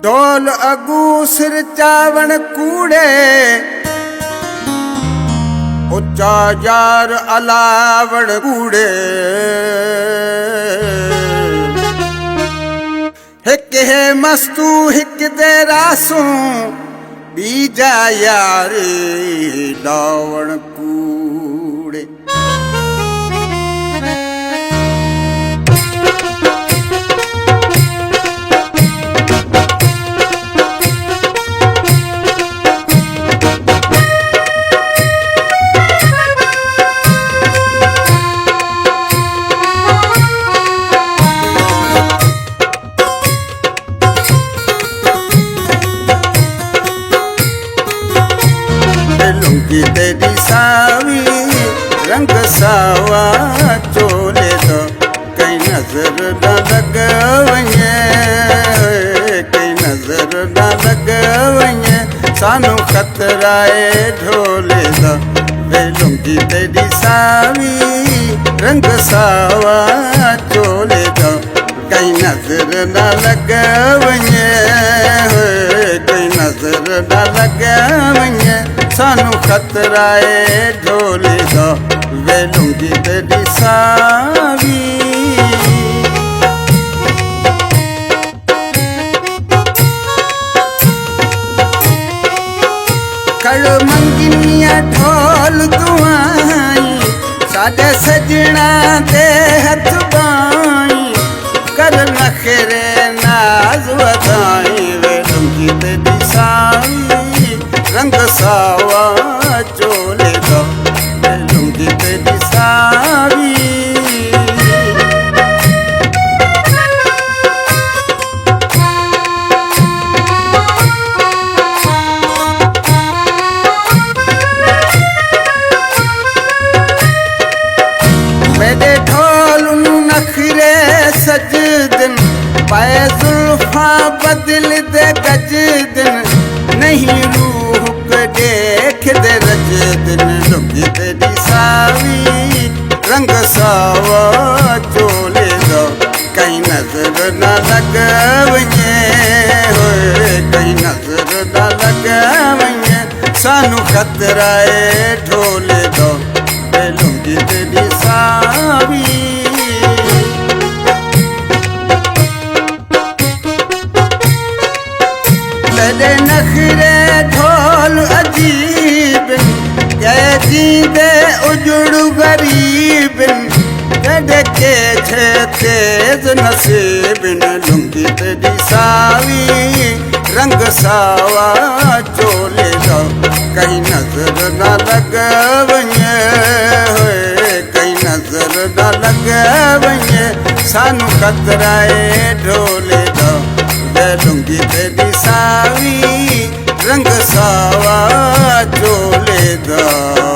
ढोल अगू सिर चावण कूड़े उच्चा जार अलावण कूड़े हिक है मस्तू हिक दे रासू बीजा यारे डावण कूड़े। लुंगी तेरी सावी रंग सावा चोले तो कई नजर न लगवञे, कई नजर न लगवञे सानू खतराए ढोले तो। वे लुंगी तेरी सावी रंग सावा चोले तो कई नजर न लगवञे, कई नजर न लगवञे सानू खतराए ढोले दो। वे लुंगी तेरी सावी कड़ मंगिनिया ढोल दुआई साडे सजना दे हथ बाई कर नखरे नाज वधाई। वे लुंगी तेरी सावी रंग सावा चोले दो। वे लुंगी तेरी सावी मेरे ढोल नखरे सजदन पाए जुल्फा बदल दे गजदन नहीं रूह के देख दे रजदन। लुंगी तेरी सावी रंग सावा चोले दो कई नजर न लगवञे, कई नजर न लगवञे सानू खतराए ढोले दो। वे लुंगी तेरी सावी तेरे नखरे ढोल अजीब ये जींदे उजड़ गरीब तेरे के छे तेज नसीब। लुंगी तेरी सावी रंग सावा चोले दो कई नजर न लगवञे, कई नजर न लगवञे सानू खतराए ढोले दो। वे लुंगी तेरी सावी रंग सावा चोले दो।